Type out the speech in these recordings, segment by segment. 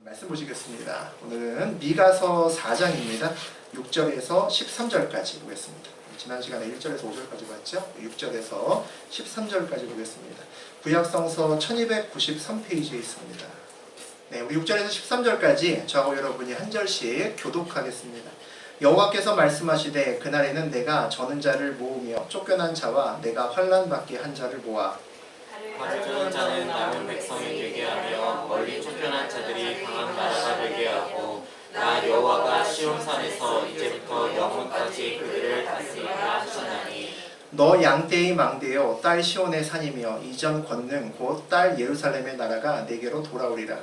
말씀 보시겠습니다. 오늘은 미가서 4장입니다. 6절에서 13절까지 보겠습니다. 지난 시간에 1절에서 5절까지 봤죠? 6절에서 13절까지 보겠습니다. 구약성서 1293페이지에 있습니다. 네, 우리 6절에서 13절까지 저하고 여러분이 한 절씩 교독하겠습니다. 여호와께서 말씀하시되 그날에는 내가 저는 자를 모으며 쫓겨난 자와 내가 환난 받게 한 자를 모아 발을 저는 자는 남은 백성이 되게 하며 멀리 쫓겨난 자들이 강한 나라가 되게 하고 나 여호와가 시온산에서 이제부터 영원까지 그들을 다스리라 하셨나니 너 양떼의 망대요 딸 시온의 산이며 이전 권능 곧 딸 예루살렘의 나라가 내게로 돌아오리라.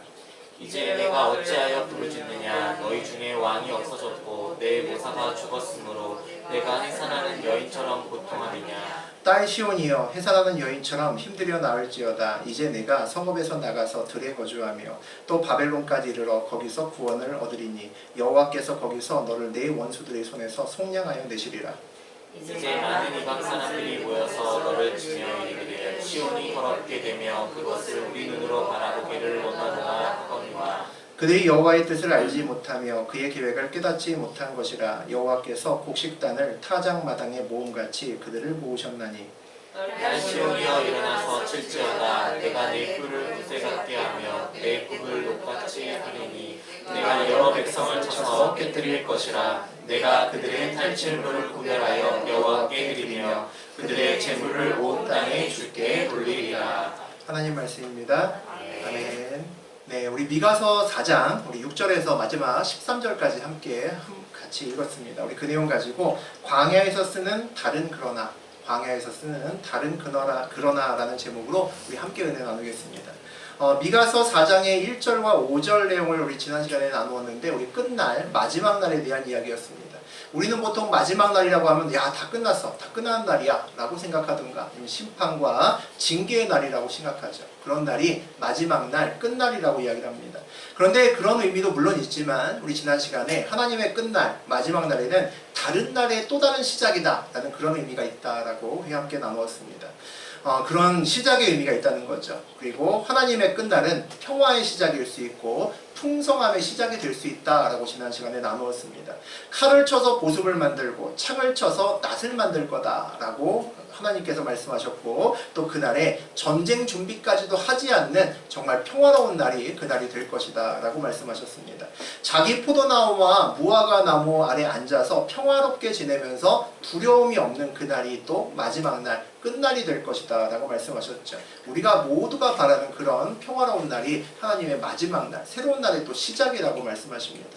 이제 내가 어찌하여 부르짖느냐 너희 중에 왕이 없어졌고 내 모사가 죽었으므로 내가 해산하는 여인처럼 고통하느냐. 딸 시온이여 해산하는 여인처럼 힘들여 나을지어다. 이제 내가 성읍에서 나가서 들에 거주하며 또 바벨론까지 이르러 거기서 구원을 얻으리니 여호와께서 거기서 너를 내 원수들의 손에서 속량하여 내시리라. 이제 많은 이방 사람들이 모여서 너를 치며 이르기를 시온이 더럽게 되며 그것을 우리 눈으로 바라보기를 원하노라 하거니와 그들이 여호와의 뜻을 알지 못하며 그의 계획을 깨닫지 못한 것이라. 여호와께서 곡식단을 타작마당에 모음같이 그들을 모으셨나니 날 시온이여 일어나서 칠지어다. 내가 내 뿔을 구세 같게 하며 내 굽을 녹같이 하리니 내가 여러 백성을 쳐서 깨뜨릴 것이라. 내가 그들의 탈취물을 구별하여 여호와께 드리며 그들의 재물을 온 땅에 주께 돌리리라. 하나님 말씀입니다. 아멘. 네, 우리 미가서 4장 우리 6절에서 마지막 13절까지 함께 같이 읽었습니다. 우리 그 내용 가지고 광야에서 쓰는 다른 그러나, 광야에서 쓰는 다른 그러나라는 제목으로 우리 함께 은혜 나누겠습니다. 미가서 4장의 1절과 5절 내용을 우리 지난 시간에 나누었는데 우리 끝날 마지막 날에 대한 이야기였습니다. 우리는 보통 마지막 날이라고 하면 야, 다 끝났어, 다 끝나는 날이야 라고 생각하든가 아니면 심판과 징계의 날이라고 생각하죠. 그런 날이 마지막 날, 끝날이라고 이야기를 합니다. 그런데 그런 의미도 물론 있지만 우리 지난 시간에 하나님의 끝날, 마지막 날에는 다른 날의 또 다른 시작이다 라는 그런 의미가 있다라고 함께 나누었습니다. 그런 시작의 의미가 있다는 거죠. 그리고 하나님의 끝날은 평화의 시작일 수 있고 풍성함의 시작이 될 수 있다라고 지난 시간에 나누었습니다. 칼을 쳐서 보습을 만들고 창을 쳐서 낫을 만들 거다라고 하나님께서 말씀하셨고 또 그날에 전쟁 준비까지도 하지 않는 정말 평화로운 날이 그날이 될 것이다 라고 말씀하셨습니다. 자기 포도나무와 무화과 나무 아래 앉아서 평화롭게 지내면서 두려움이 없는 그날이 또 마지막 날 끝날이 될 것이다 라고 말씀하셨죠. 우리가 모두가 바라는 그런 평화로운 날이 하나님의 마지막 날, 새로운 날의 또 시작이라고 말씀하십니다.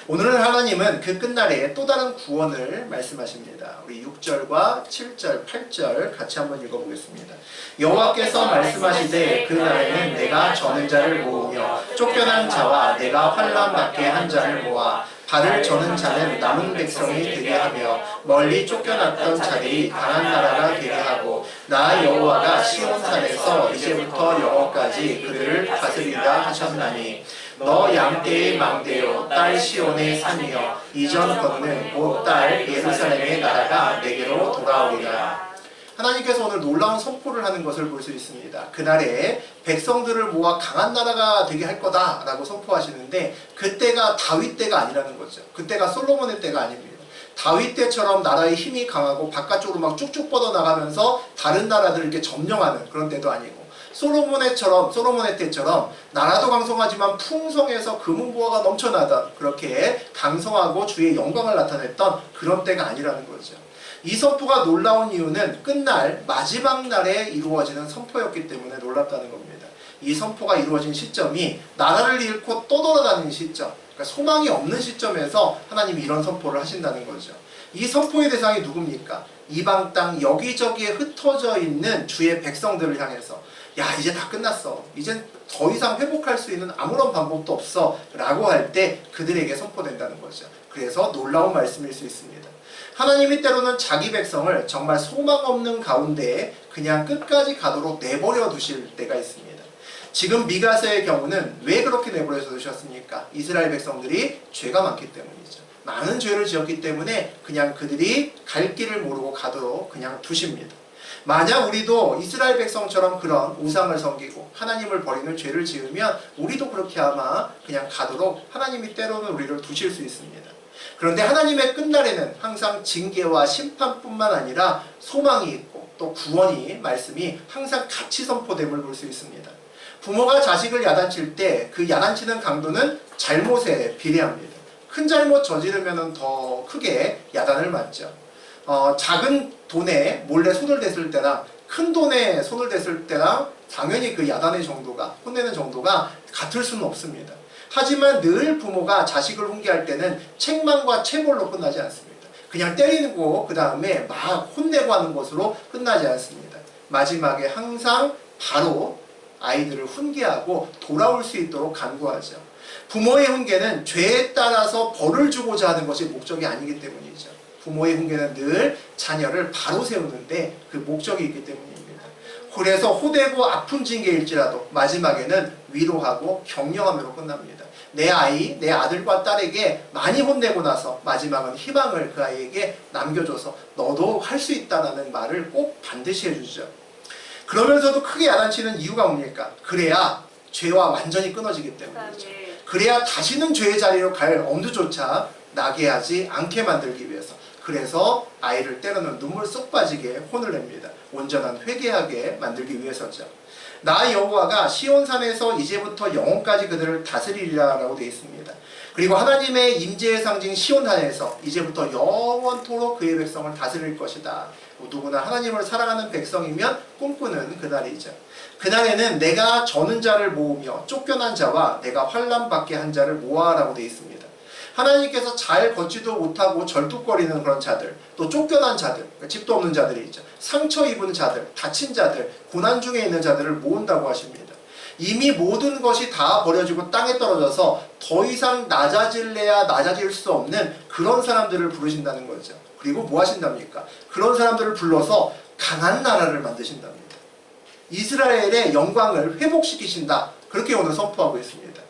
오늘은 하나님은 그 끝날에 또 다른 구원을 말씀하십니다. 우리 6절과 7절, 8절 같이 한번 읽어보겠습니다. 여호와께서 말씀하시되 그 날에는 내가 저는 자를 모으며 쫓겨난 자와 내가 환난 받게 한 자를 모아 발을 저는 자는 남은 백성이 되게 하며 멀리 쫓겨났던 자들이 강한 나라가 되게 하고 나 여호와가 시온산에서 이제부터 영원까지 그들을 다스리라 하셨나니 너 양떼의 망대요 딸 시온의 산이여 이전 권능 곧 딸 예루살렘의 나라가 내게로 돌아오리라. 하나님께서 오늘 놀라운 선포를 하는 것을 볼 수 있습니다. 그날에 백성들을 모아 강한 나라가 되게 할 거다라고 선포하시는데 그때가 다윗 때가 아니라는 거죠. 그때가 솔로몬의 때가 아닙니다. 다윗 때처럼 나라의 힘이 강하고 바깥쪽으로 막 쭉쭉 뻗어나가면서 다른 나라들을 이렇게 점령하는 그런 때도 아니고 솔로몬의 때처럼 나라도 강성하지만 풍성해서 금은보화가 넘쳐나던 그렇게 강성하고 주의 영광을 나타냈던 그런 때가 아니라는 거죠. 이 선포가 놀라운 이유는 끝날 마지막 날에 이루어지는 선포였기 때문에 놀랍다는 겁니다. 이 선포가 이루어진 시점이 나라를 잃고 떠돌아다니는 시점, 그러니까 소망이 없는 시점에서 하나님이 이런 선포를 하신다는 거죠. 이 선포의 대상이 누굽니까? 이방 땅 여기저기에 흩어져 있는 주의 백성들을 향해서 야, 이제 다 끝났어. 이젠 더 이상 회복할 수 있는 아무런 방법도 없어 라고 할 때 그들에게 선포된다는 거죠. 그래서 놀라운 말씀일 수 있습니다. 하나님이 때로는 자기 백성을 정말 소망 없는 가운데에 그냥 끝까지 가도록 내버려 두실 때가 있습니다. 지금 미가서의 경우는 왜 그렇게 내버려 두셨습니까? 이스라엘 백성들이 죄가 많기 때문이죠. 많은 죄를 지었기 때문에 그냥 그들이 갈 길을 모르고 가도록 그냥 두십니다. 만약 우리도 이스라엘 백성처럼 그런 우상을 섬기고 하나님을 버리는 죄를 지으면 우리도 그렇게 아마 그냥 가도록 하나님이 때로는 우리를 두실 수 있습니다. 그런데 하나님의 끝날에는 항상 징계와 심판뿐만 아니라 소망이 있고 또 구원이 말씀이 항상 같이 선포됨을 볼 수 있습니다. 부모가 자식을 야단칠 때 그 야단치는 강도는 잘못에 비례합니다. 큰 잘못 저지르면 더 크게 야단을 맞죠. 작은 돈에 몰래 손을 댔을 때랑 큰 돈에 손을 댔을 때랑 당연히 그 야단의 정도가, 혼내는 정도가 같을 수는 없습니다. 하지만 늘 부모가 자식을 훈계할 때는 책망과 체벌로 끝나지 않습니다. 그냥 때리고 그 다음에 막 혼내고 하는 것으로 끝나지 않습니다. 마지막에 항상 바로 아이들을 훈계하고 돌아올 수 있도록 간구하죠. 부모의 훈계는 죄에 따라서 벌을 주고자 하는 것이 목적이 아니기 때문이죠. 부모의 훈계는 늘 자녀를 바로 세우는데 그 목적이 있기 때문입니다. 그래서 호되고 아픈 징계일지라도 마지막에는 위로하고 격려함으로 끝납니다. 내 아이, 내 아들과 딸에게 많이 혼내고 나서 마지막은 희망을 그 아이에게 남겨줘서 너도 할 수 있다는 말을 꼭 반드시 해주죠. 그러면서도 크게 야단치는 이유가 뭡니까? 그래야 죄와 완전히 끊어지기 때문이죠. 그래야 다시는 죄의 자리로 갈 엄두조차 나게 하지 않게 만들기 위해서. 그래서 아이를 때로는 눈물 쏙 빠지게 혼을 냅니다. 온전한 회개하게 만들기 위해서죠. 나 여호와가 시온산에서 이제부터 영원까지 그들을 다스리리라라고 되어 있습니다. 그리고 하나님의 임재의 상징 시온산에서 이제부터 영원토록 그의 백성을 다스릴 것이다. 누구나 하나님을 사랑하는 백성이면 꿈꾸는 그날이죠. 그날에는 내가 저는 자를 모으며 쫓겨난 자와 내가 환난 받게 한 자를 모아라고 되어 있습니다. 하나님께서 잘 걷지도 못하고 절뚝거리는 그런 자들, 또 쫓겨난 자들, 집도 없는 자들이 있죠. 상처 입은 자들, 다친 자들, 고난 중에 있는 자들을 모은다고 하십니다. 이미 모든 것이 다 버려지고 땅에 떨어져서 더 이상 낮아질래야 낮아질 수 없는 그런 사람들을 부르신다는 거죠. 그리고 뭐 하신답니까? 그런 사람들을 불러서 강한 나라를 만드신답니다. 이스라엘의 영광을 회복시키신다. 그렇게 오늘 선포하고 있습니다.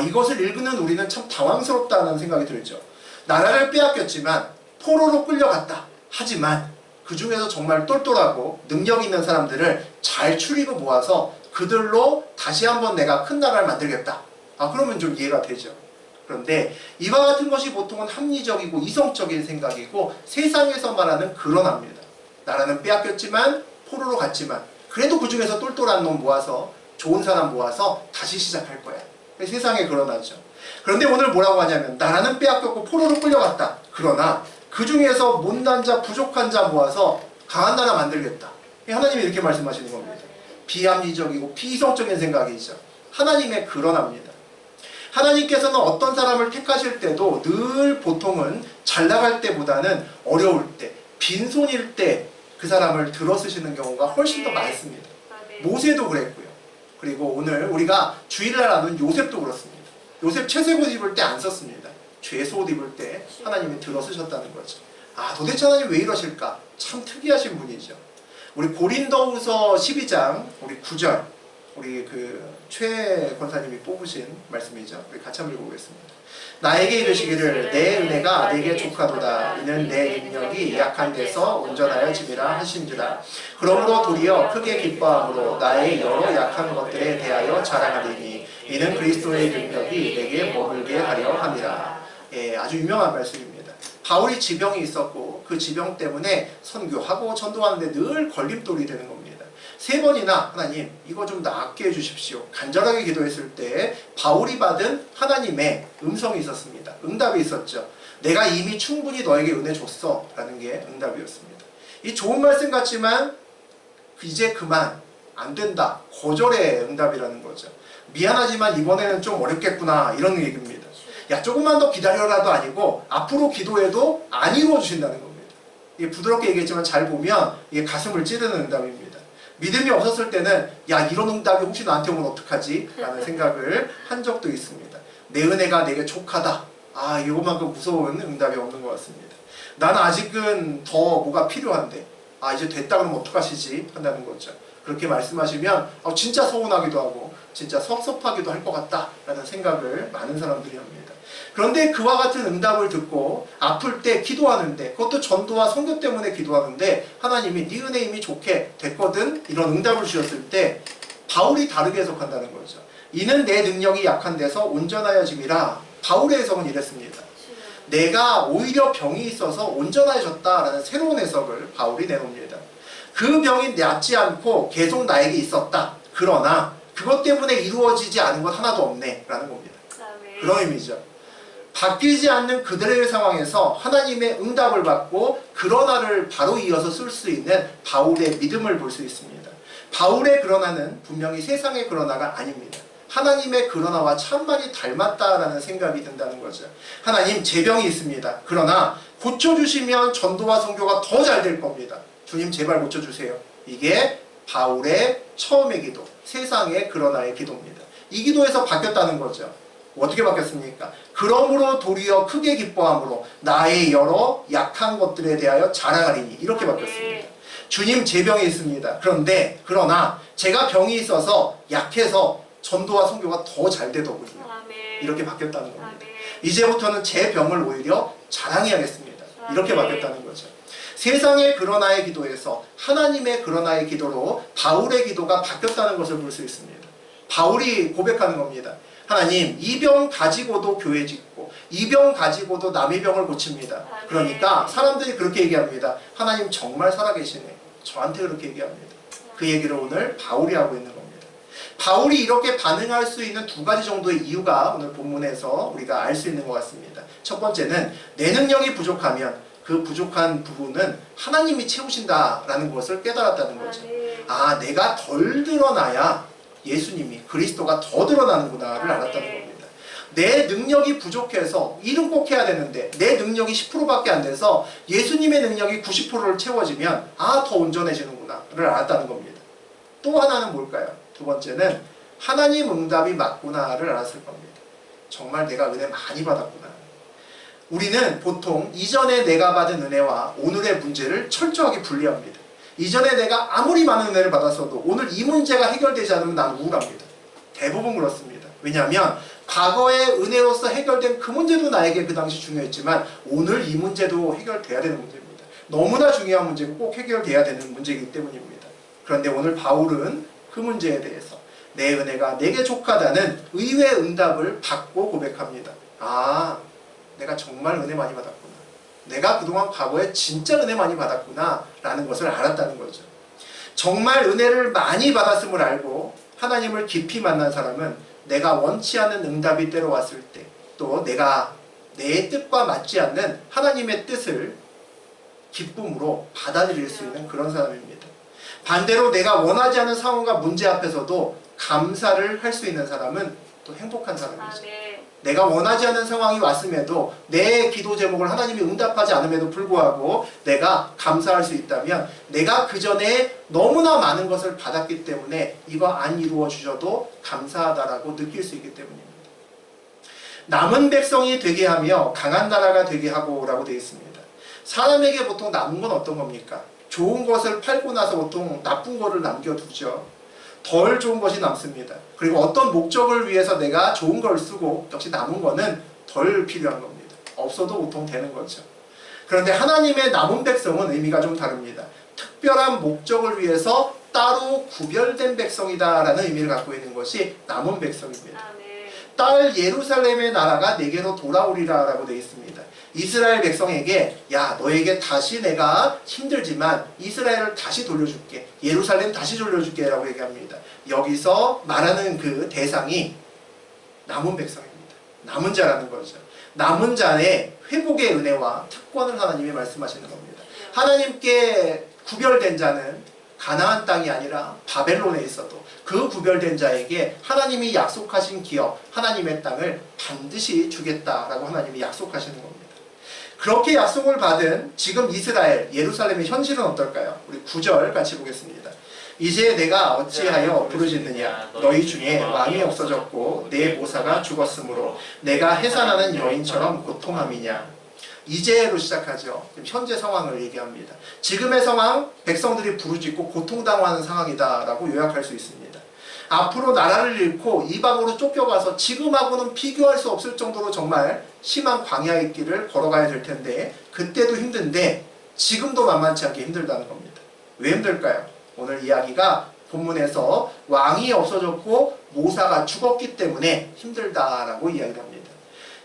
이것을 읽는 우리는 참 당황스럽다는 생각이 들죠. 나라를 빼앗겼지만 포로로 끌려갔다. 하지만 그 중에서 정말 똘똘하고 능력 있는 사람들을 잘 추리고 모아서 그들로 다시 한번 내가 큰 나라를 만들겠다. 그러면 좀 이해가 되죠. 그런데 이와 같은 것이 보통은 합리적이고 이성적인 생각이고 세상에서 말하는 그러합니다. 나라는 빼앗겼지만 포로로 갔지만 그래도 그 중에서 똘똘한 놈 모아서 좋은 사람 모아서 다시 시작할 거야. 세상에 그러나죠. 그런데 오늘 뭐라고 하냐면 나라는 빼앗겼고 포로로 끌려갔다. 그러나 그 중에서 못난 자 부족한 자 모아서 강한 나라 만들겠다. 하나님이 이렇게 말씀하시는 겁니다. 비합리적이고 비이성적인 생각이죠. 하나님의 그러합니다. 하나님께서는 어떤 사람을 택하실 때도 늘 보통은 잘 나갈 때보다는 어려울 때, 빈손일 때 그 사람을 들어 쓰시는 경우가 훨씬 더 많습니다. 모세도 그랬고요. 그리고 오늘 우리가 주일날 하는 요셉도 그렇습니다. 요셉 채색옷 입을 때 안 썼습니다. 죄수옷 입을 때 하나님이 들어 쓰셨다는 거죠. 도대체 하나님 왜 이러실까? 참 특이하신 분이죠. 우리 고린도후서 12장 우리 9절 우리 최 권사님이 뽑으신 말씀이죠. 우리 같이 한번 읽어보겠습니다. 나에게 이르시기를 내 은혜가 내게 족하도다. 이는 내 능력이 약한 데서 온전하여 짐이라 하신지라. 그러므로 도리어 크게 기뻐함으로 나의 여러 약한 것들에 대하여 자랑하리니 이는 그리스도의 능력이 내게 머물게 하려 함이라. 아주 유명한 말씀입니다. 바울이 지병이 있었고 그 지병 때문에 선교하고 전도하는데 늘 걸림돌이 되는 겁니다. 3번이나 하나님 이거 좀 낫게 해주십시오. 간절하게 기도했을 때 바울이 받은 하나님의 음성이 있었습니다. 응답이 있었죠. 내가 이미 충분히 너에게 은혜 줬어 라는 게 응답이었습니다. 이 좋은 말씀 같지만 이제 그만 안 된다. 거절의 응답이라는 거죠. 미안하지만 이번에는 좀 어렵겠구나 이런 얘기입니다. 조금만 더 기다려라도 아니고 앞으로 기도해도 안 이루어 주신다는 겁니다. 이게 부드럽게 얘기했지만 잘 보면 이게 가슴을 찌르는 응답입니다. 믿음이 없었을 때는 이런 응답이 혹시 나한테 오면 어떡하지? 라는 생각을 한 적도 있습니다. 내 은혜가 내게 족하다. 이것만큼 무서운 응답이 없는 것 같습니다. 나는 아직은 더 뭐가 필요한데 이제 됐다 그러면 어떡하시지? 한다는 거죠. 그렇게 말씀하시면 진짜 서운하기도 하고 진짜 섭섭하기도 할 것 같다라는 생각을 많은 사람들이 합니다. 그런데 그와 같은 응답을 듣고 아플 때 기도하는데, 그것도 전도와 선교 때문에 기도하는데 하나님이 네 은혜 이미 좋게 됐거든, 이런 응답을 주셨을 때 바울이 다르게 해석한다는 거죠. 이는 내 능력이 약한 데서 온전하여짐이라. 바울의 해석은 이랬습니다. 내가 오히려 병이 있어서 온전해졌다라는 새로운 해석을 바울이 내놓습니다. 그 병이 낫지 않고 계속 나에게 있었다. 그러나 그것 때문에 이루어지지 않은 것 하나도 없네 라는 겁니다. 그런 의미죠. 바뀌지 않는 그들의 상황에서 하나님의 응답을 받고 그러나를 바로 이어서 쓸 수 있는 바울의 믿음을 볼 수 있습니다. 바울의 그러나는 분명히 세상의 그러나가 아닙니다. 하나님의 그러나와 참 많이 닮았다라는 생각이 든다는 거죠. 하나님, 제 병이 있습니다. 그러나 고쳐주시면 전도와 선교가 더 잘 될 겁니다. 주님 제발 고쳐주세요. 이게 바울의 처음의 기도, 세상의 그러나의 기도입니다. 이 기도에서 바뀌었다는 거죠. 어떻게 바뀌었습니까? 그러므로 도리어 크게 기뻐함으로 나의 여러 약한 것들에 대하여 자랑하리니, 이렇게 바뀌었습니다. 주님, 제 병이 있습니다. 그러나 제가 병이 있어서 약해서 전도와 선교가 더 잘 되더군요. 이렇게 바뀌었다는 겁니다. 이제부터는 제 병을 오히려 자랑해야겠습니다. 이렇게 바뀌었다는 거죠. 세상의 그러나의 기도에서 하나님의 그러나의 기도로 바울의 기도가 바뀌었다는 것을 볼 수 있습니다. 바울이 고백하는 겁니다. 하나님, 이 병 가지고도 교회 짓고 이 병 가지고도 남의 병을 고칩니다. 그러니까 사람들이 그렇게 얘기합니다. 하나님 정말 살아계시네. 저한테 그렇게 얘기합니다. 그 얘기를 오늘 바울이 하고 있는 겁니다. 바울이 이렇게 반응할 수 있는 두 가지 정도의 이유가 오늘 본문에서 우리가 알 수 있는 것 같습니다. 첫 번째는 내 능력이 부족하면 그 부족한 부분은 하나님이 채우신다라는 것을 깨달았다는 거죠. 아, 내가 덜 드러나야 예수님이, 그리스도가 더 드러나는구나를 알았다는 겁니다. 내 능력이 부족해서 일은 꼭 해야 되는데 내 능력이 10%밖에 안 돼서 예수님의 능력이 90%를 채워지면 아, 더 온전해지는구나를 알았다는 겁니다. 또 하나는 뭘까요? 두 번째는 하나님 응답이 맞구나를 알았을 겁니다. 정말 내가 은혜 많이 받았구나. 우리는 보통 이전에 내가 받은 은혜와 오늘의 문제를 철저하게 분리합니다. 이전에 내가 아무리 많은 은혜를 받았어도 오늘 이 문제가 해결되지 않으면 난 우울합니다. 대부분 그렇습니다. 왜냐하면 과거의 은혜로서 해결된 그 문제도 나에게 그 당시 중요했지만 오늘 이 문제도 해결돼야 되는 문제입니다. 너무나 중요한 문제고 꼭 해결돼야 되는 문제이기 때문입니다. 그런데 오늘 바울은 그 문제에 대해서 내 은혜가 내게 족하다는 의외의 응답을 받고 고백합니다. 아, 내가 정말 은혜 많이 받았구나. 내가 그동안 과거에 진짜 은혜 많이 받았구나 라는 것을 알았다는 거죠. 정말 은혜를 많이 받았음을 알고 하나님을 깊이 만난 사람은 내가 원치 않는 응답이 때로 왔을 때, 또 내가 내 뜻과 맞지 않는 하나님의 뜻을 기쁨으로 받아들일 수 있는 그런 사람입니다. 반대로 내가 원하지 않은 상황과 문제 앞에서도 감사를 할 수 있는 사람은 또 행복한 사람이죠. 내가 원하지 않는 상황이 왔음에도 내 기도 제목을 하나님이 응답하지 않음에도 불구하고 내가 감사할 수 있다면 내가 그 전에 너무나 많은 것을 받았기 때문에 이거 안 이루어 주셔도 감사하다라고 느낄 수 있기 때문입니다. 남은 백성이 되게 하며 강한 나라가 되게 하고 라고 되어 있습니다. 사람에게 보통 남은 건 어떤 겁니까? 좋은 것을 팔고 나서 보통 나쁜 거를 남겨두죠. 덜 좋은 것이 남습니다. 그리고 어떤 목적을 위해서 내가 좋은 걸 쓰고 역시 남은 거는 덜 필요한 겁니다. 없어도 보통 되는 거죠. 그런데 하나님의 남은 백성은 의미가 좀 다릅니다. 특별한 목적을 위해서 따로 구별된 백성이다라는 의미를 갖고 있는 것이 남은 백성입니다. 딸 예루살렘의 나라가 내게로 돌아오리라 라고 되어 있습니다. 이스라엘 백성에게 야, 너에게 다시 내가 힘들지만 이스라엘을 다시 돌려줄게, 예루살렘 다시 돌려줄게 라고 얘기합니다. 여기서 말하는 그 대상이 남은 백성입니다. 남은 자라는 거죠. 남은 자의 회복의 은혜와 특권을 하나님이 말씀하시는 겁니다. 하나님께 구별된 자는 가나안 땅이 아니라 바벨론에 있어도 그 구별된 자에게 하나님이 약속하신 기업, 하나님의 땅을 반드시 주겠다라고 하나님이 약속하시는 겁니다. 그렇게 약속을 받은 지금 이스라엘, 예루살렘의 현실은 어떨까요? 우리 9절 같이 보겠습니다. 이제 내가 어찌하여 부르짖느냐? 너희 중에 왕이 없어졌고 내 모사가 죽었으므로 내가 해산하는 여인처럼 고통함이냐? 이제로 시작하죠. 현재 상황을 얘기합니다. 지금의 상황, 백성들이 부르짖고 고통당하는 상황이다 라고 요약할 수 있습니다. 앞으로 나라를 잃고 이방으로 쫓겨가서 지금하고는 비교할 수 없을 정도로 정말 심한 광야의 길을 걸어가야 될 텐데 그때도 힘든데 지금도 만만치 않게 힘들다는 겁니다. 왜 힘들까요? 오늘 이야기가 본문에서 왕이 없어졌고 모사가 죽었기 때문에 힘들다라고 이야기합니다.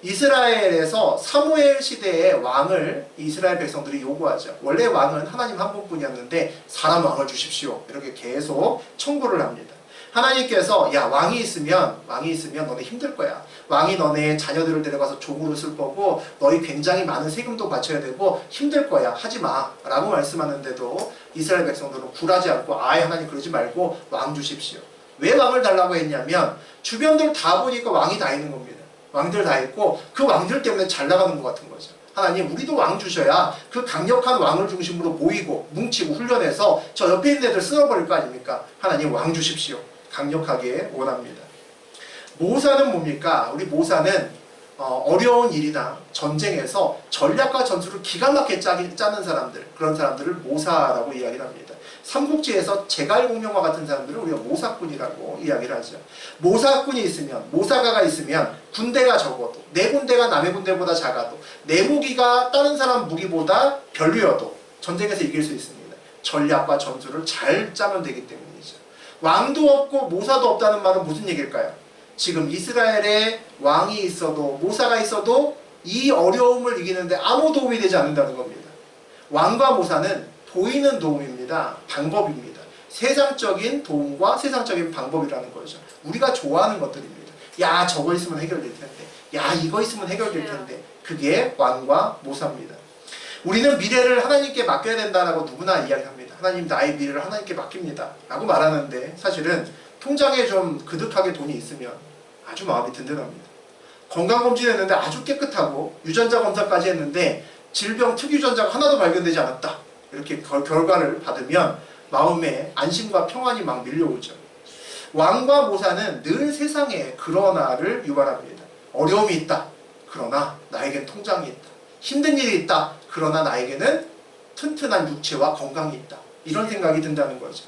이스라엘에서 사무엘 시대의 왕을 이스라엘 백성들이 요구하죠. 원래 왕은 하나님 한 분뿐이었는데 사람 왕을 주십시오. 이렇게 계속 청구를 합니다. 하나님께서 야 왕이 있으면 너네 힘들 거야. 왕이 너네 자녀들을 데려가서 종으로 쓸 거고 너희 굉장히 많은 세금도 바쳐야 되고 힘들 거야. 하지 마 라고 말씀하는데도 이스라엘 백성들은 굴하지 않고 아예 하나님 그러지 말고 왕 주십시오. 왜 왕을 달라고 했냐면 주변들 다 보니까 왕이 다 있는 겁니다. 왕들 다 있고 그 왕들 때문에 잘 나가는 것 같은 거죠. 하나님 우리도 왕 주셔야 그 강력한 왕을 중심으로 모이고 뭉치고 훈련해서 저 옆에 있는 애들 쓸어버릴 거 아닙니까? 하나님 왕 주십시오. 강력하게 원합니다. 모사는 뭡니까? 우리 모사는 어려운 일이나 전쟁에서 전략과 전술을 기가 막히게 짜는 사람들, 그런 사람들을 모사라고 이야기를 합니다. 삼국지에서 제갈공명과 같은 사람들을 우리가 모사꾼이라고 이야기를 하죠. 모사꾼이 있으면, 모사가가 있으면 군대가 적어도, 내 군대가 남의 군대보다 작아도, 내 무기가 다른 사람 무기보다 별로여도 전쟁에서 이길 수 있습니다. 전략과 전술을 잘 짜면 되기 때문이죠. 왕도 없고 모사도 없다는 말은 무슨 얘기일까요? 지금 이스라엘에 왕이 있어도 모사가 있어도 이 어려움을 이기는데 아무 도움이 되지 않는다는 겁니다. 왕과 모사는 보이는 도움입니다. 방법입니다. 세상적인 도움과 세상적인 방법이라는 거죠. 우리가 좋아하는 것들입니다. 야 저거 있으면 해결될 텐데, 야 이거 있으면 해결될 텐데, 그게 왕과 모사입니다. 우리는 미래를 하나님께 맡겨야 된다라고 누구나 이야기합니다. 하나님 나의 미래를 하나님께 맡깁니다 라고 말하는데 사실은 통장에 좀 그득하게 돈이 있으면 아주 마음이 든든합니다. 건강검진 했는데 아주 깨끗하고 유전자 검사까지 했는데 질병 특유전자가 하나도 발견되지 않았다. 이렇게 결과를 받으면 마음에 안심과 평안이 막 밀려오죠. 왕과 모사는 늘 세상에 그러나를 유발합니다. 어려움이 있다. 그러나 나에겐 통장이 있다. 힘든 일이 있다. 그러나 나에게는 튼튼한 육체와 건강이 있다. 이런 생각이 든다는 거죠.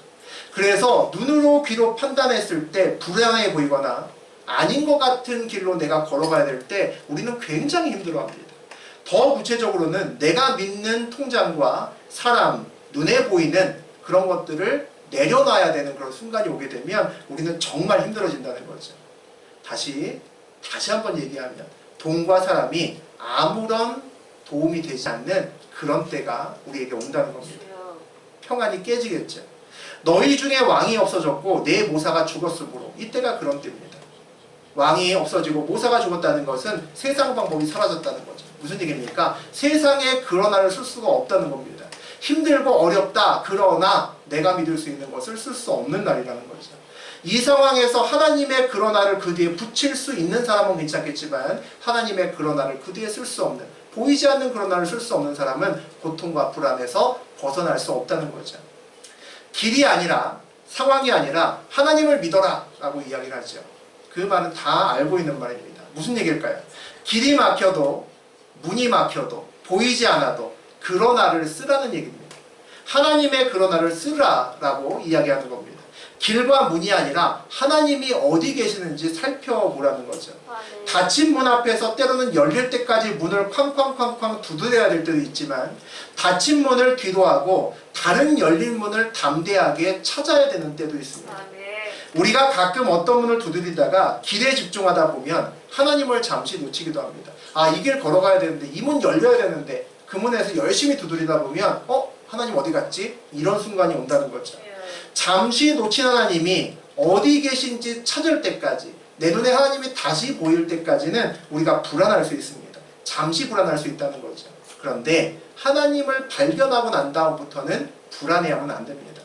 그래서 눈으로 귀로 판단했을 때 불안해 보이거나 아닌 것 같은 길로 내가 걸어가야 될 때 우리는 굉장히 힘들어합니다. 더 구체적으로는 내가 믿는 통장과 사람, 눈에 보이는 그런 것들을 내려놔야 되는 그런 순간이 오게 되면 우리는 정말 힘들어진다는 거죠. 다시 한번 얘기하면 돈과 사람이 아무런 도움이 되지 않는 그런 때가 우리에게 온다는 겁니다. 평안이 깨지겠죠. 너희 중에 왕이 없어졌고 내 모사가 죽었으므로, 이때가 그런 때입니다. 왕이 없어지고 모사가 죽었다는 것은 세상 방법이 사라졌다는 거죠. 무슨 얘기입니까? 세상에 그러나를 쓸 수가 없다는 겁니다. 힘들고 어렵다. 그러나 내가 믿을 수 있는 것을 쓸 수 없는 날이라는 거죠. 이 상황에서 하나님의 그러나를 그 뒤에 붙일 수 있는 사람은 괜찮겠지만 하나님의 그러나를 그 뒤에 쓸 수 없는, 보이지 않는 그러나를 쓸 수 없는 사람은 고통과 불안에서 벗어날 수 없다는 거죠. 길이 아니라, 상황이 아니라 하나님을 믿어라 라고 이야기를 하죠. 그 말은 다 알고 있는 말입니다. 무슨 얘기일까요? 길이 막혀도, 문이 막혀도, 보이지 않아도 그러나를 쓰라는 얘기입니다. 하나님의 그러나를 쓰라라고 이야기하는 겁니다. 길과 문이 아니라 하나님이 어디 계시는지 살펴보라는 거죠. 네. 닫힌 문 앞에서 때로는 열릴 때까지 문을 쾅쾅쾅쾅 두드려야 될 때도 있지만 닫힌 문을 뒤로하고 다른 열린 문을 담대하게 찾아야 되는 때도 있습니다. 네. 우리가 가끔 어떤 문을 두드리다가 길에 집중하다 보면 하나님을 잠시 놓치기도 합니다. 아, 이 길 걸어가야 되는데, 이 문 열려야 되는데, 그 문에서 열심히 두드리다 보면 하나님 어디 갔지? 이런 순간이 온다는 거죠. 잠시 놓친 하나님이 어디 계신지 찾을 때까지, 내 눈에 하나님이 다시 보일 때까지는 우리가 불안할 수 있습니다. 잠시 불안할 수 있다는 거죠. 그런데 하나님을 발견하고 난 다음부터는 불안해하면 안 됩니다.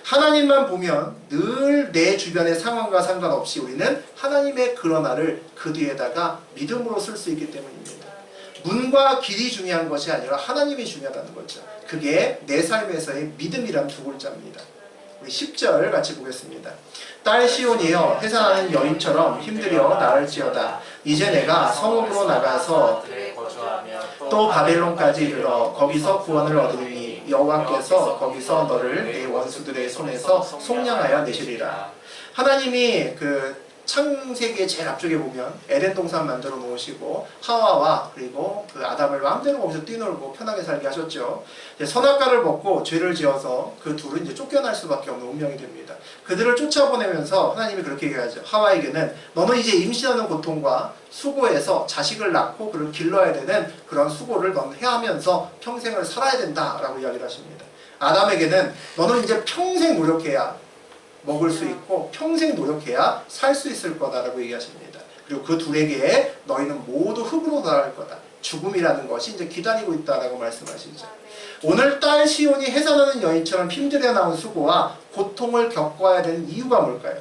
하나님만 보면 늘 내 주변의 상황과 상관없이 우리는 하나님의 그러나를 그 뒤에다가 믿음으로 쓸 수 있기 때문입니다. 문과 길이 중요한 것이 아니라 하나님이 중요하다는 거죠. 그게 내 삶에서의 믿음이란 두 글자입니다. 우리 10절 같이 보겠습니다. 딸 시온이여, 해산하는 여인처럼 힘들여 나을지어다. 이제 내가 성읍으로 나가서 거주하며 또 바벨론까지 이르러 거기서 구원을 얻으리니 이르니 여호와께서 거기서 너를 내 원수들의 손에서 속량하여 내시리라. 하나님이 그 창세기의 제일 앞쪽에 보면 에덴 동산 만들어 놓으시고 하와와 그리고 그 아담을 마음대로 거기서 뛰놀고 편하게 살게 하셨죠. 이제 선악과를 먹고 죄를 지어서 그 둘은 이제 쫓겨날 수밖에 없는 운명이 됩니다. 그들을 쫓아보내면서 하나님이 그렇게 얘기하죠. 하와에게는 너는 이제 임신하는 고통과 수고에서 자식을 낳고 그를 길러야 되는 그런 수고를 넌 해야 하면서 평생을 살아야 된다라고 이야기를 하십니다. 아담에게는 너는 이제 평생 노력해야 먹을 수 있고 평생 노력해야 살 수 있을 거다라고 얘기하십니다. 그리고 그 둘에게 너희는 모두 흙으로 돌아갈 거다. 죽음이라는 것이 이제 기다리고 있다라고 말씀하시죠. 오늘 딸 시온이 해산하는 여인처럼 힘들여 나온 수고와 고통을 겪어야 되는 이유가 뭘까요?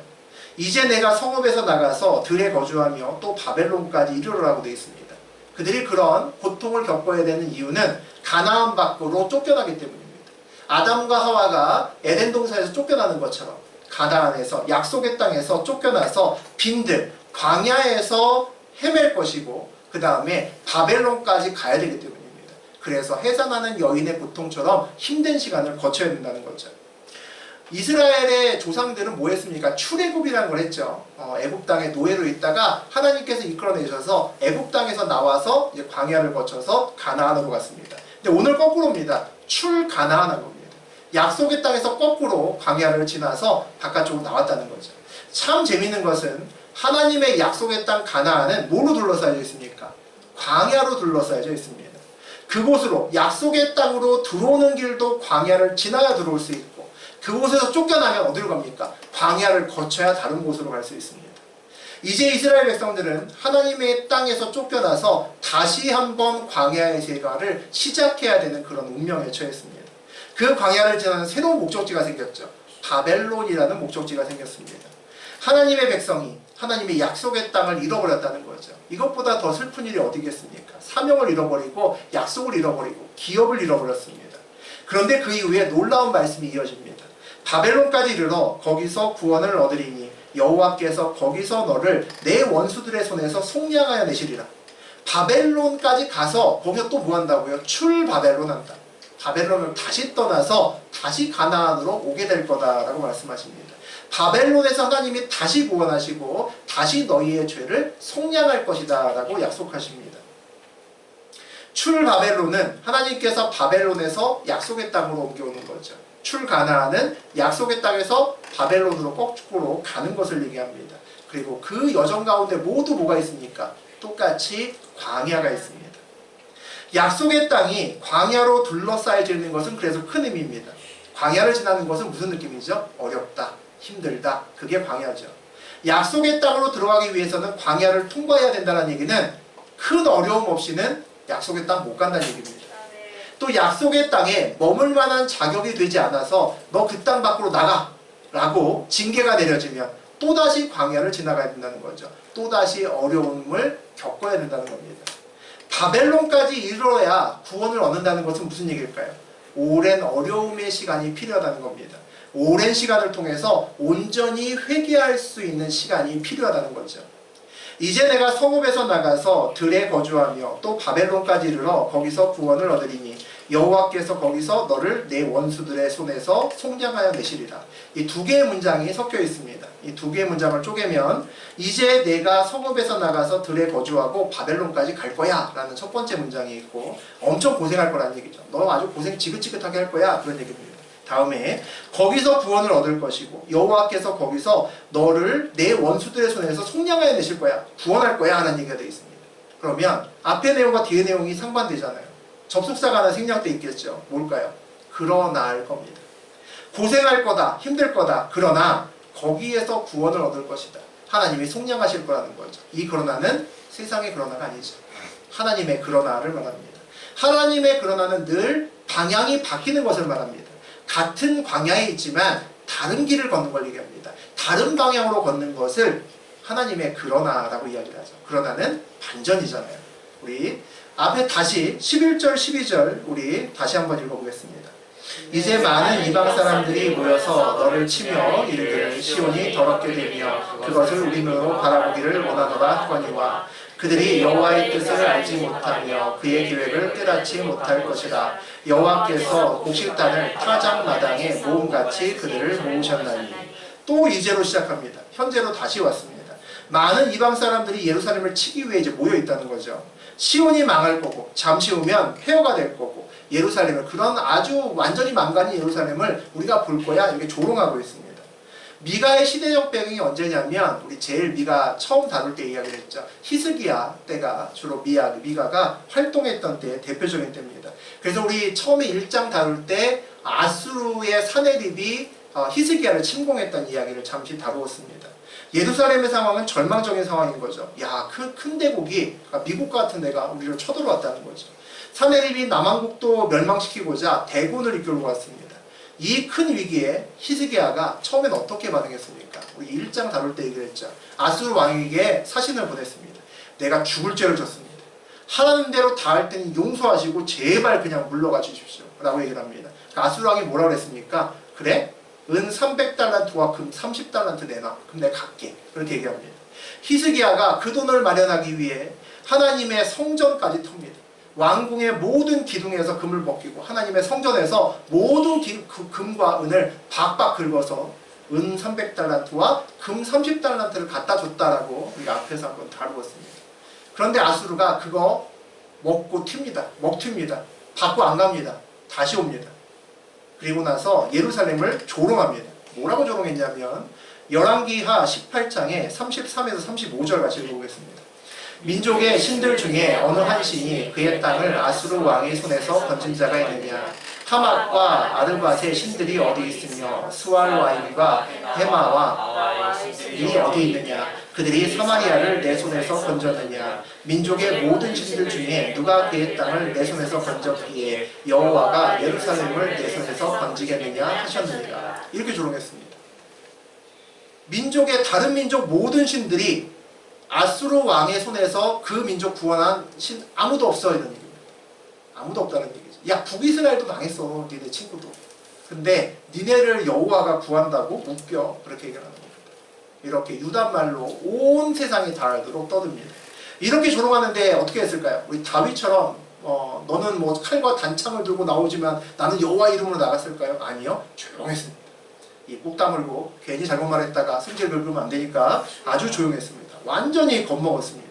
이제 내가 성읍에서 나가서 들에 거주하며 또 바벨론까지 이르러라고 되어 있습니다. 그들이 그런 고통을 겪어야 되는 이유는 가나안 밖으로 쫓겨나기 때문입니다. 아담과 하와가 에덴 동산에서 쫓겨나는 것처럼 가나안에서 약속의 땅에서 쫓겨나서 빈들 광야에서 헤맬 것이고 그 다음에 바벨론까지 가야 되기 때문입니다. 그래서 해산하는 여인의 고통처럼 힘든 시간을 거쳐야 된다는 거죠. 이스라엘의 조상들은 뭐 했습니까? 출애굽이라는 걸 했죠. 애굽 땅에 노예로 있다가 하나님께서 이끌어내셔서 애굽 땅에서 나와서 이제 광야를 거쳐서 가나안으로 갔습니다. 근데 오늘 거꾸로입니다. 출가나안한 겁니다. 약속의 땅에서 거꾸로 광야를 지나서 바깥쪽으로 나왔다는 거죠. 참 재밌는 것은 하나님의 약속의 땅 가나안은 뭐로 둘러싸여 있습니까? 광야로 둘러싸여져 있습니다. 그곳으로 약속의 땅으로 들어오는 길도 광야를 지나야 들어올 수 있고 그곳에서 쫓겨나면 어디로 갑니까? 광야를 거쳐야 다른 곳으로 갈 수 있습니다. 이제 이스라엘 백성들은 하나님의 땅에서 쫓겨나서 다시 한번 광야의 생활을 시작해야 되는 그런 운명에 처했습니다. 그 광야를 지나는 새로운 목적지가 생겼죠. 바벨론이라는 목적지가 생겼습니다. 하나님의 백성이 하나님의 약속의 땅을 잃어버렸다는 거죠. 이것보다 더 슬픈 일이 어디겠습니까? 사명을 잃어버리고 약속을 잃어버리고 기업을 잃어버렸습니다. 그런데 그 이후에 놀라운 말씀이 이어집니다. 바벨론까지 이르러 거기서 구원을 얻으리니 여호와께서 거기서 너를 내 원수들의 손에서 속량하여 내시리라. 바벨론까지 가서 거기서 또 뭐 한다고요? 출바벨론 한다. 바벨론을 다시 떠나서 다시 가나안으로 오게 될 거다라고 말씀하십니다. 바벨론에서 하나님이 다시 구원하시고 다시 너희의 죄를 속량할 것이다 라고 약속하십니다. 출바벨론은 하나님께서 바벨론에서 약속의 땅으로 옮겨오는 거죠. 출가나안은 약속의 땅에서 바벨론으로 거꾸로 가는 것을 얘기합니다. 그리고 그 여정 가운데 모두 뭐가 있습니까? 똑같이 광야가 있습니다. 약속의 땅이 광야로 둘러싸여져 있는 것은 그래서 큰 의미입니다. 광야를 지나는 것은 무슨 느낌이죠? 어렵다, 힘들다. 그게 광야죠. 약속의 땅으로 들어가기 위해서는 광야를 통과해야 된다는 얘기는 큰 어려움 없이는 약속의 땅 못 간다는 얘기입니다. 또 약속의 땅에 머물 만한 자격이 되지 않아서 너 그 땅 밖으로 나가 라고 징계가 내려지면 또다시 광야를 지나가야 된다는 거죠. 또다시 어려움을 겪어야 된다는 겁니다. 바벨론까지 이르러야 구원을 얻는다는 것은 무슨 얘기일까요? 오랜 어려움의 시간이 필요하다는 겁니다. 오랜 시간을 통해서 온전히 회개할 수 있는 시간이 필요하다는 거죠. 이제 내가 성읍에서 나가서 들에 거주하며 또 바벨론까지 이르러 거기서 구원을 얻으리니 여호와께서 거기서 너를 내 원수들의 손에서 속량하여 내시리라. 이 두 개의 문장이 섞여 있습니다. 이 두 개의 문장을 쪼개면 이제 내가 성읍에서 나가서 들에 거주하고 바벨론까지 갈 거야 라는 첫 번째 문장이 있고 엄청 고생할 거라는 얘기죠. 너 아주 고생 지긋지긋하게 할 거야 그런 얘기입니다. 다음에 거기서 구원을 얻을 것이고 여호와께서 거기서 너를 내 원수들의 손에서 속량하여 내실 거야. 구원할 거야 하는 얘기가 되어 있습니다. 그러면 앞의 내용과 뒤의 내용이 상반되잖아요. 접속사가 하나 생략돼 있겠죠. 뭘까요? 그러나 할 겁니다. 고생할 거다, 힘들 거다. 그러나 거기에서 구원을 얻을 것이다. 하나님이 속량하실 거라는 거죠. 이 그러나는 세상의 그러나가 아니죠. 하나님의 그러나를 말합니다. 하나님의 그러나는 늘 방향이 바뀌는 것을 말합니다. 같은 광야에 있지만 다른 길을 걷는 걸 얘기합니다. 다른 방향으로 걷는 것을 하나님의 그러나라고 이야기를 하죠. 그러나는 반전이잖아요. 우리 앞에 다시 11절 12절 우리 다시 한번 읽어보겠습니다. 이제 많은 이방 사람들이 모여서 너를 치며 이르기를 시온이 더럽게 되며 그것을 우리 눈으로 바라보기를 원하노라 하거니와 그들이 여호와의 뜻을 알지 못하며 그의 계획을 깨닫지 못할 것이라. 여호와께서 곡식단을 타작마당에 모음같이 그들을 모으셨나니. 또 이제로 시작합니다. 현재로 다시 왔습니다. 많은 이방 사람들이 예루살렘을 치기 위해 이제 모여 있다는 거죠. 시온이 망할 거고 잠시 후면 폐허가 될 거고 예루살렘을, 그런 아주 완전히 망가진 예루살렘을 우리가 볼 거야, 이렇게 조롱하고 있습니다. 미가의 시대적 배경이 언제냐면, 우리 제일 미가 처음 다룰 때 이야기를 했죠. 히스기야 때가 주로 미가가 활동했던 때 대표적인 때입니다. 그래서 우리 처음에 1장 다룰 때 아수르의 사내립이 히스기야를 침공했던 이야기를 잠시 다루었습니다. 예루살렘의 상황은 절망적인 상황인 거죠. 야, 큰 대국이, 미국 같은 데가 우리를 쳐들어왔다는 거죠. 사내립이 남왕국도 멸망시키고자 대군을 이끌고 왔습니다. 이 큰 위기에 히스기야가 처음엔 어떻게 반응했습니까? 우리 1장 다룰 때 얘기를 했죠. 아수르 왕에게 사신을 보냈습니다. 내가 죽을 죄를 졌습니다. 하라는 대로 다 할 테니 용서하시고 제발 그냥 물러가 주십시오 라고 얘기를 합니다. 아수르 왕이 뭐라고 그랬습니까? 그래? 은 300달란트와 금 30달란트 내놔. 그럼 내가 갈게. 그렇게 얘기합니다. 히스기야가 그 돈을 마련하기 위해 하나님의 성전까지 텁니다. 왕궁의 모든 기둥에서 금을 벗기고 하나님의 성전에서 모든 금과 은을 박박 긁어서 은 300달란트와 금 30달란트를 갖다 줬다라고 우리가 앞에서 한번 다루었습니다. 그런데 아수르가 그거 먹고 튑니다. 먹튑니다. 받고 안 갑니다. 다시 옵니다. 그리고 나서 예루살렘을 조롱합니다. 뭐라고 조롱했냐면 열왕기하 18장에 33에서 35절 같이 읽어보겠습니다. 민족의 신들 중에 어느 한 신이 그의 땅을 아수르 왕의 손에서 건진 자가 있느냐? 하맛과 아르밧의 신들이 어디 있으며 스왈와임과 헤마와 이 어디 있느냐? 그들이 사마리아를 내 손에서 건졌느냐? 민족의 모든 신들 중에 누가 그의 땅을 내 손에서 건졌기에 여호와가 예루살렘을 내 손에서 건지겠느냐 하셨느니라. 이렇게 조롱했습니다. 민족의 다른 민족 모든 신들이 아수르 왕의 손에서 그 민족 구원한 신 아무도 없어 이런 얘기입니다. 아무도 없다는 얘기죠. 야, 북이스라엘도 망했어, 니네 친구도. 근데 니네를 여호와가 구한다고 묶여, 그렇게 얘기하는 겁니다. 이렇게 유단말로 온 세상이 다 알도록 떠듭니다. 이렇게 조롱하는데 어떻게 했을까요? 우리 다윗처럼 너는 뭐 칼과 단창을 들고 나오지만 나는 여호와 이름으로 나갔을까요? 아니요, 조용했습니다. 이 꼭 다물고 괜히 잘못 말했다가 승질 긁으면 안 되니까 아주 조용했습니다. 완전히 겁먹었습니다.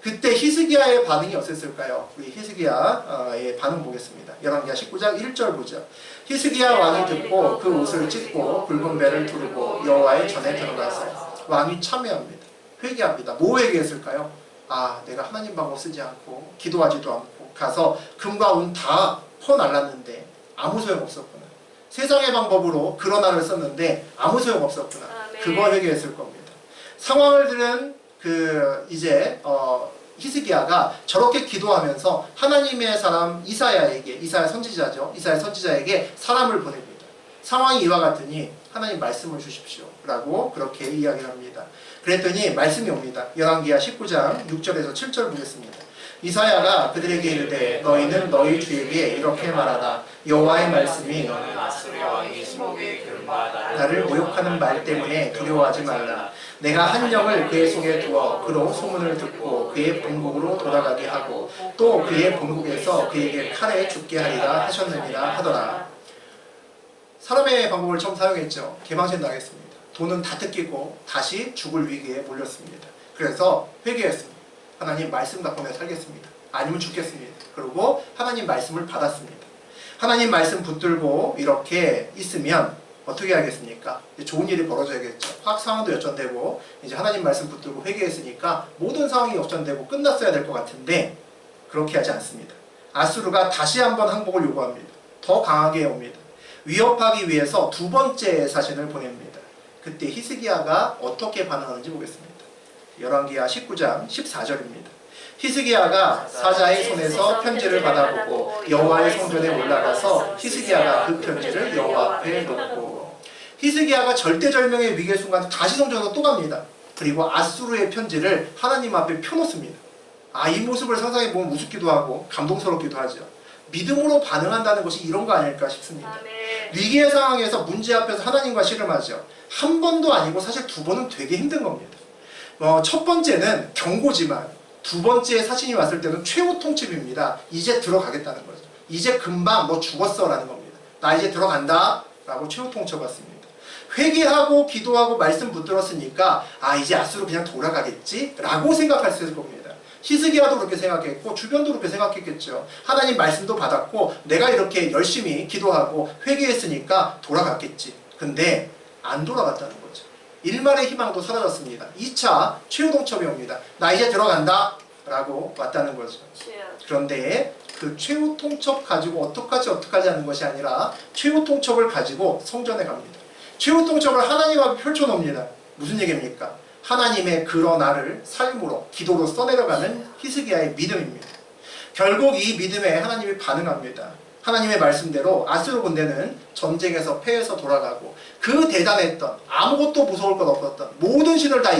그때 히스기야의 반응이 어땠을까요? 우리 히스기야의 반응 보겠습니다. 열왕기하 19장 1절 보죠. 히스기야 왕이 듣고 그 옷을 찢고 붉은 배를 두르고 여호와의 전에 들어가서 왕이 참회합니다. 회개합니다. 뭐 회개했을까요? 아, 내가 하나님 방법 쓰지 않고 기도하지도 않고 가서 금과 은 다 퍼날랐는데 아무 소용없었구나. 세상의 방법으로 그러나를 썼는데 아무 소용없었구나. 그거 회개했을 겁니다. 상황을 들은 이제 히스기야가 저렇게 기도하면서 하나님의 사람 이사야 선지자에게 사람을 보냅니다. 상황이 이와 같으니 하나님 말씀을 주십시오 라고 그렇게 이야기를 합니다. 그랬더니 말씀이 옵니다. 열왕기하 19장 6절에서 7절 보겠습니다. 이사야가 그들에게 이르되 너희는 너희 주에게 이렇게 말하라. 여호와의 말씀이 나를 모욕하는 말 때문에 두려워하지 말라. 내가 한 영을 그의 속에 두어 그로 소문을 듣고 그의 본국으로 돌아가게 하고 또 그의 본국에서 그에게 칼에 죽게 하리라 하셨느니라 하더라. 사람의 방법을 처음 사용했죠. 개망신 당했습니다. 돈은 다 뜯기고 다시 죽을 위기에 몰렸습니다. 그래서 회개했습니다. 하나님 말씀 덕분에 살겠습니다. 아니면 죽겠습니다. 그리고 하나님 말씀을 받았습니다. 하나님 말씀 붙들고 이렇게 있으면 어떻게 하겠습니까? 좋은 일이 벌어져야겠죠. 화학 상황도 역전되고 이제 하나님 말씀 붙들고 회개했으니까 모든 상황이 역전되고 끝났어야 될 것 같은데 그렇게 하지 않습니다. 아수르가 다시 한번 항복을 요구합니다. 더 강하게 옵니다. 위협하기 위해서 두 번째 사신을 보냅니다. 그때 히스기야가 어떻게 반응하는지 보겠습니다. 열왕기하 19장 14절입니다. 히스기야가 사자의 손에서 편지를 받아보고 여호와의 성전에 올라가서 히스기야가 그 편지를 여호와 앞에 놓고 히스기야가 절대절명의 위기의 순간 다시 성전으로 또 갑니다. 그리고 아수르의 편지를 하나님 앞에 펴놓습니다. 이 모습을 상상해보면 우습기도 하고 감동스럽기도 하죠. 믿음으로 반응한다는 것이 이런 거 아닐까 싶습니다. 위기의 상황에서 문제 앞에서 하나님과 씨름하죠. 한 번도 아니고 사실 두 번은 되게 힘든 겁니다. 첫 번째는 경고지만 두 번째 사신이 왔을 때는 최후 통첩입니다. 이제 들어가겠다는 거죠. 이제 금방 너 죽었어 라는 겁니다. 나 이제 들어간다 라고 최후 통첩 왔습니다. 회개하고 기도하고 말씀 붙들었으니까 아 이제 아수르 그냥 돌아가겠지 라고 생각할 수 있을 겁니다. 히스기야도 그렇게 생각했고 주변도 그렇게 생각했겠죠. 하나님 말씀도 받았고 내가 이렇게 열심히 기도하고 회개했으니까 돌아갔겠지. 근데 안 돌아갔다는 거죠. 일말의 희망도 사라졌습니다. 2차 최후 통첩이 옵니다. 나 이제 들어간다 라고 왔다는 거죠. 그런데 그 최후 통첩 가지고 어떡하지 하는 것이 아니라 최후 통첩을 가지고 성전에 갑니다. 최후 통첩을 하나님 앞에 펼쳐놓습니다. 무슨 얘기입니까? 하나님의 그러나를 삶으로 기도로 써내려가는 히스기야의 믿음입니다. 결국 이 믿음에 하나님이 반응합니다. 하나님의 말씀대로 아수르 군대는 전쟁에서 패해서 돌아가고 그 대단했던 아무것도 무서울 것 없었던 모든 신을 다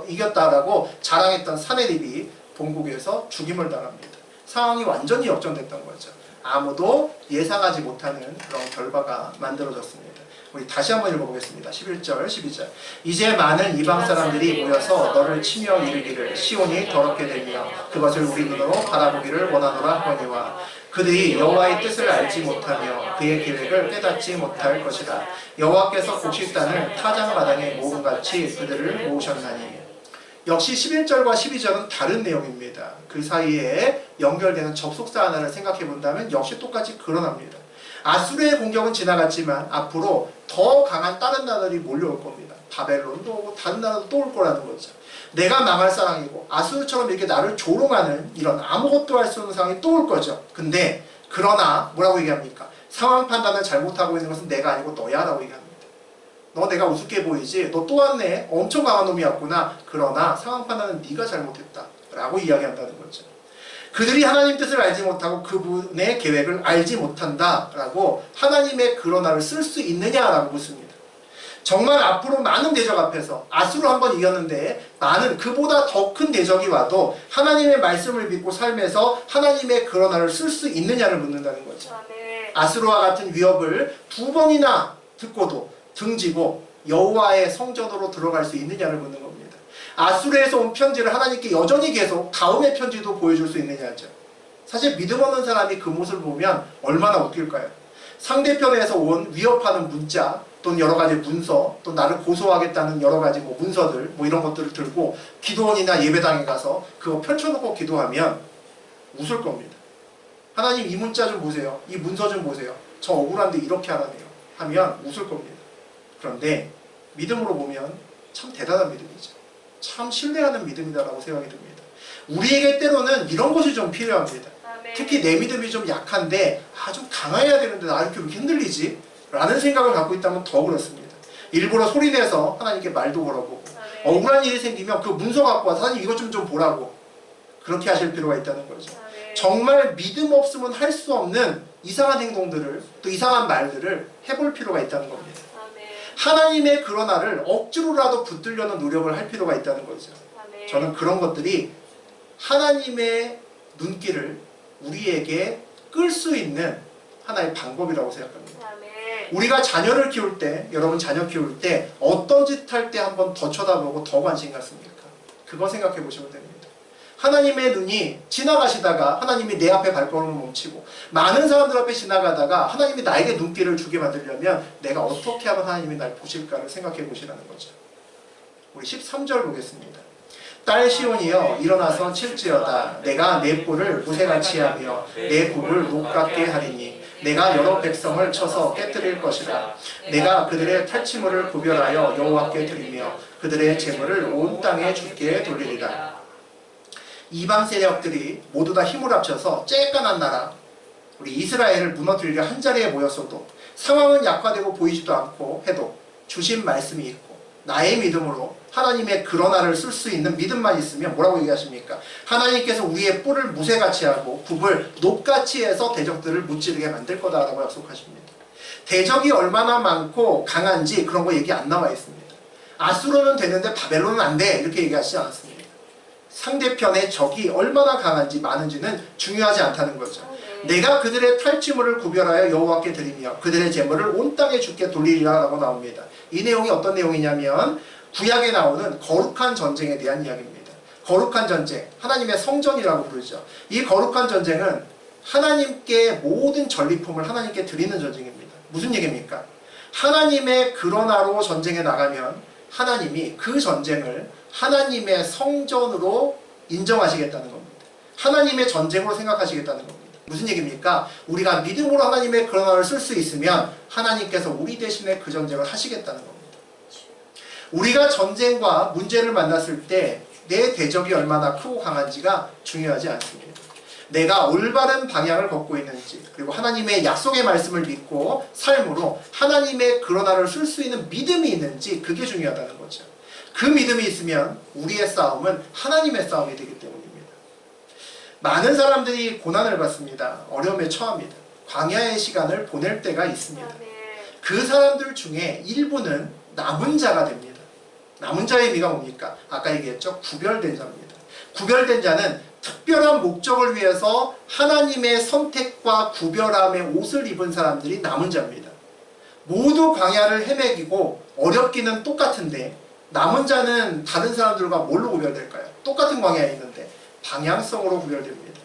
이겼다라고 자랑했던 사네립이 본국에서 죽임을 당합니다. 상황이 완전히 역전됐던 거죠. 아무도 예상하지 못하는 그런 결과가 만들어졌습니다. 우리 다시 한번 읽어보겠습니다. 11절, 12절. 이제 많은 이방 사람들이 모여서 너를 치며 이르기를 시온이 더럽게 되며 그것을 우리 눈으로 바라보기를 원하노라 하거니와 그들이 여호와의 뜻을 알지 못하며 그의 계획을 깨닫지 못할 것이다. 여호와께서 곡식단을 타작마당에 모음같이 그들을 모으셨나니. 역시 11절과 12절은 다른 내용입니다. 그 사이에 연결되는 접속사 하나를 생각해 본다면 역시 똑같이 그러합니다. 아수르의 공격은 지나갔지만 앞으로 더 강한 다른 나라들이 몰려올 겁니다. 바벨론도 오고 다른 나라도 또 올 거라는 거죠. 내가 망할 상황이고 아수르처럼 이렇게 나를 조롱하는 이런 아무것도 할 수 없는 상황이 또 올 거죠. 근데 그러나 뭐라고 얘기합니까? 상황 판단을 잘못하고 있는 것은 내가 아니고 너야 라고 얘기합니다. 너 내가 우습게 보이지? 너 또 왔네? 엄청 강한 놈이었구나. 그러나 상황 판단은 네가 잘못했다 라고 이야기한다는 거죠. 그들이 하나님 뜻을 알지 못하고 그분의 계획을 알지 못한다 라고 하나님의 그러나를 쓸 수 있느냐라고 묻습니다. 정말 앞으로 많은 대적 앞에서 아수르 한번 이겼는데 많은 그보다 더 큰 대적이 와도 하나님의 말씀을 믿고 삶에서 하나님의 그러나를 쓸 수 있느냐를 묻는다는 거죠. 아수르와 같은 위협을 두 번이나 듣고도 등지고 여호와의 성전으로 들어갈 수 있느냐를 묻는 겁니다. 아수르에서 온 편지를 하나님께 여전히 계속 다음의 편지도 보여줄 수 있느냐죠. 사실 믿음 없는 사람이 그 모습을 보면 얼마나 웃길까요? 상대편에서 온 위협하는 문자 또는 여러 가지 문서 또 나를 고소하겠다는 여러 가지 문서들 이런 것들을 들고 기도원이나 예배당에 가서 그거 펼쳐놓고 기도하면 웃을 겁니다. 하나님 이 문자 좀 보세요. 이 문서 좀 보세요. 저 억울한데 이렇게 하라네요. 하면 웃을 겁니다. 그런데 믿음으로 보면 참 대단한 믿음이죠. 참 신뢰하는 믿음이다라고 생각이 듭니다. 우리에게 때로는 이런 것이 좀 필요합니다. 특히 내 믿음이 좀 약한데 좀 강해야 되는데 나 이렇게 왜 흔들리지? 라는 생각을 갖고 있다면 더 그렇습니다. 일부러 소리내서 하나님께 말도 걸어보고 억울한 일이 생기면 그 문서 갖고 와서 하나님 이것 좀 보라고 그렇게 하실 필요가 있다는 거죠. 정말 믿음 없으면 할 수 없는 이상한 행동들을 또 이상한 말들을 해볼 필요가 있다는 겁니다. 하나님의 그러나를 억지로라도 붙들려는 노력을 할 필요가 있다는 거죠. 저는 그런 것들이 하나님의 눈길을 우리에게 끌 수 있는 하나의 방법이라고 생각합니다. 우리가 자녀를 키울 때, 여러분 자녀 키울 때 어떤 짓 할 때 한번 더 쳐다보고 더 관심 갖습니까? 그거 생각해 보시면 됩니다. 하나님의 눈이 지나가시다가 하나님이 내 앞에 발걸음을 멈추고 많은 사람들 앞에 지나가다가 하나님이 나에게 눈길을 주게 만들려면 내가 어떻게 하면 하나님이 날 보실까를 생각해 보시라는 거죠. 우리 13절 보겠습니다. 딸 시온이여 일어나서 칠지어다. 내가 내 뿔을 무쇠같이 하며 내 굽을 녹같게 하리니 내가 여러 백성을 쳐서 깨뜨릴 것이라. 내가 그들의 탈취물을 구별하여 여호와께 드리며 그들의 재물을 온 땅에 주께 돌리리라. 이방 세력들이 모두 다 힘을 합쳐서 쬐깐한 나라 우리 이스라엘을 무너뜨리려 한자리에 모였어도 상황은 약화되고 보이지도 않고 해도 주신 말씀이 있고 나의 믿음으로 하나님의 그러나를 쓸 수 있는 믿음만 있으면 뭐라고 얘기하십니까? 하나님께서 우리의 뿔을 무쇠같이 하고 굽을 녹같이 해서 대적들을 무찌르게 만들 거다라고 약속하십니다. 대적이 얼마나 많고 강한지 그런 거 얘기 안 나와 있습니다. 아수르는 되는데 바벨론은 안 돼 이렇게 얘기하시지 않았습니다. 상대편의 적이 얼마나 강한지 많은지는 중요하지 않다는 거죠. 내가 그들의 탈취물을 구별하여 여호와께 드리며 그들의 재물을 온 땅에 주께 돌리리라 라고 나옵니다. 이 내용이 어떤 내용이냐면 구약에 나오는 거룩한 전쟁에 대한 이야기입니다. 거룩한 전쟁, 하나님의 성전이라고 부르죠. 이 거룩한 전쟁은 하나님께 모든 전리품을 하나님께 드리는 전쟁입니다. 무슨 얘기입니까? 하나님의 그러나로 전쟁에 나가면 하나님이 그 전쟁을 하나님의 성전으로 인정하시겠다는 겁니다. 하나님의 전쟁으로 생각하시겠다는 겁니다. 무슨 얘기입니까? 우리가 믿음으로 하나님의 그러나를 쓸 수 있으면 하나님께서 우리 대신에 그 전쟁을 하시겠다는 겁니다. 우리가 전쟁과 문제를 만났을 때 내 대적이 얼마나 크고 강한지가 중요하지 않습니다. 내가 올바른 방향을 걷고 있는지, 그리고 하나님의 약속의 말씀을 믿고 삶으로 하나님의 그러나를 쓸 수 있는 믿음이 있는지, 그게 중요하다는 거죠. 그 믿음이 있으면 우리의 싸움은 하나님의 싸움이 되기 때문입니다. 많은 사람들이 고난을 받습니다. 어려움에 처합니다. 광야의 시간을 보낼 때가 있습니다. 그 사람들 중에 일부는 남은 자가 됩니다. 남은 자의 의미가 뭡니까? 아까 얘기했죠? 구별된 자입니다. 구별된 자는 특별한 목적을 위해서 하나님의 선택과 구별함의 옷을 입은 사람들이 남은 자입니다. 모두 광야를 헤매기고 어렵기는 똑같은데 남은 자는 다른 사람들과 뭘로 구별될까요? 똑같은 광야에 있는데 방향성으로 구별됩니다.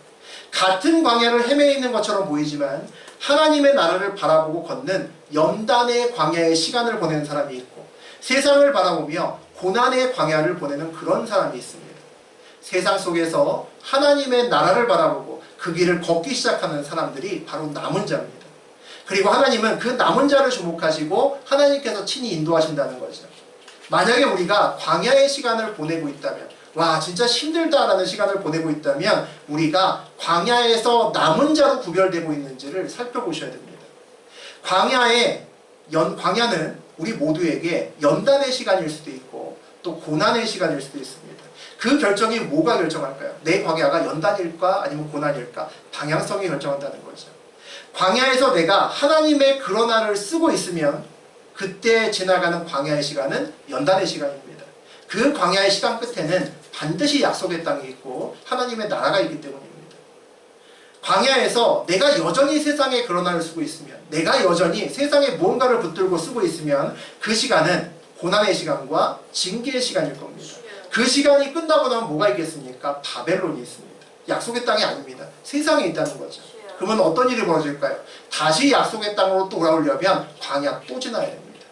같은 광야를 헤매 있는 것처럼 보이지만 하나님의 나라를 바라보고 걷는 연단의 광야의 시간을 보내는 사람이 있고, 세상을 바라보며 고난의 광야를 보내는 그런 사람이 있습니다. 세상 속에서 하나님의 나라를 바라보고 그 길을 걷기 시작하는 사람들이 바로 남은 자입니다. 그리고 하나님은 그 남은 자를 주목하시고 하나님께서 친히 인도하신다는 거죠. 만약에 우리가 광야의 시간을 보내고 있다면, 와 진짜 힘들다라는 시간을 보내고 있다면 우리가 광야에서 남은 자로 구별되고 있는지를 살펴보셔야 됩니다. 광야는 우리 모두에게 연단의 시간일 수도 있고 또 고난의 시간일 수도 있습니다. 그 결정이 뭐가 결정할까요? 내 광야가 연단일까 아니면 고난일까? 방향성이 결정한다는 거죠. 광야에서 내가 하나님의 그러나를 쓰고 있으면 그때 지나가는 광야의 시간은 연단의 시간입니다. 그 광야의 시간 끝에는 반드시 약속의 땅이 있고 하나님의 나라가 있기 때문입니다. 광야에서 내가 여전히 세상의 그러나를 쓰고 있으면, 내가 여전히 세상에 무언가를 붙들고 쓰고 있으면 그 시간은 고난의 시간과 징계의 시간일 겁니다. 그 시간이 끝나고 나면 뭐가 있겠습니까? 바벨론이 있습니다. 약속의 땅이 아닙니다. 세상에 있다는 거죠. 그러면 어떤 일이 벌어질까요? 다시 약속의 땅으로 돌아오려면 광야 또 지나야 됩니다.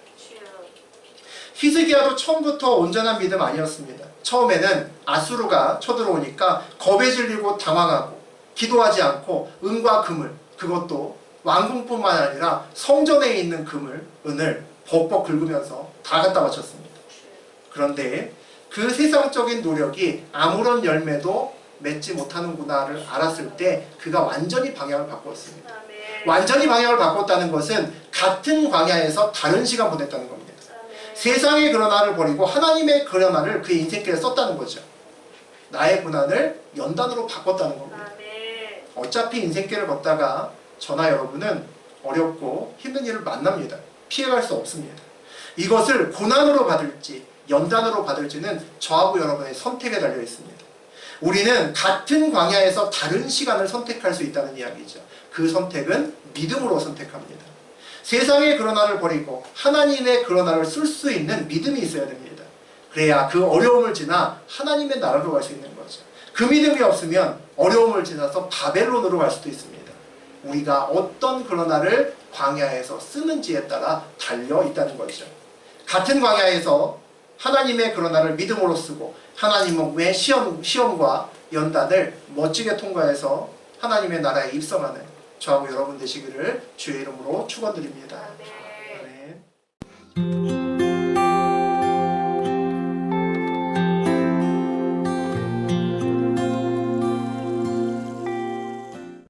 히스기야도 처음부터 온전한 믿음 아니었습니다. 처음에는 아수르가 쳐들어오니까 겁에 질리고 당황하고 기도하지 않고 은과 금을, 그것도 왕궁뿐만 아니라 성전에 있는 은을 벅벅 긁으면서 다 갖다 바쳤습니다. 그런데 그 세상적인 노력이 아무런 열매도 맺지 못하는구나를 알았을 때 그가 완전히 방향을 바꿨습니다. 완전히 방향을 바꿨다는 것은 같은 광야에서 다른 시간 보냈다는 겁니다. 세상의 그러나를 버리고 하나님의 그러나를 그의 인생길에 썼다는 거죠. 나의 고난을 연단으로 바꿨다는 겁니다. 어차피 인생길을 걷다가 저나 여러분은 어렵고 힘든 일을 만납니다. 피해갈 수 없습니다. 이것을 고난으로 받을지 연단으로 받을지는 저하고 여러분의 선택에 달려 있습니다. 우리는 같은 광야에서 다른 시간을 선택할 수 있다는 이야기죠. 그 선택은 믿음으로 선택합니다. 세상의 그러나를 버리고 하나님의 그러나를 쓸 수 있는 믿음이 있어야 됩니다. 그래야 그 어려움을 지나 하나님의 나라로 갈 수 있는 거죠. 그 믿음이 없으면 어려움을 지나서 바벨론으로 갈 수도 있습니다. 우리가 어떤 그러나를 광야에서 쓰는지에 따라 달려 있다는 거죠. 같은 광야에서 하나님의 그러나를 믿음으로 쓰고 하나님의 시험과 연단을 멋지게 통과해서 하나님의 나라에 입성하는 저하고 여러분 되시기를 주의 이름으로 축원드립니다. 아멘.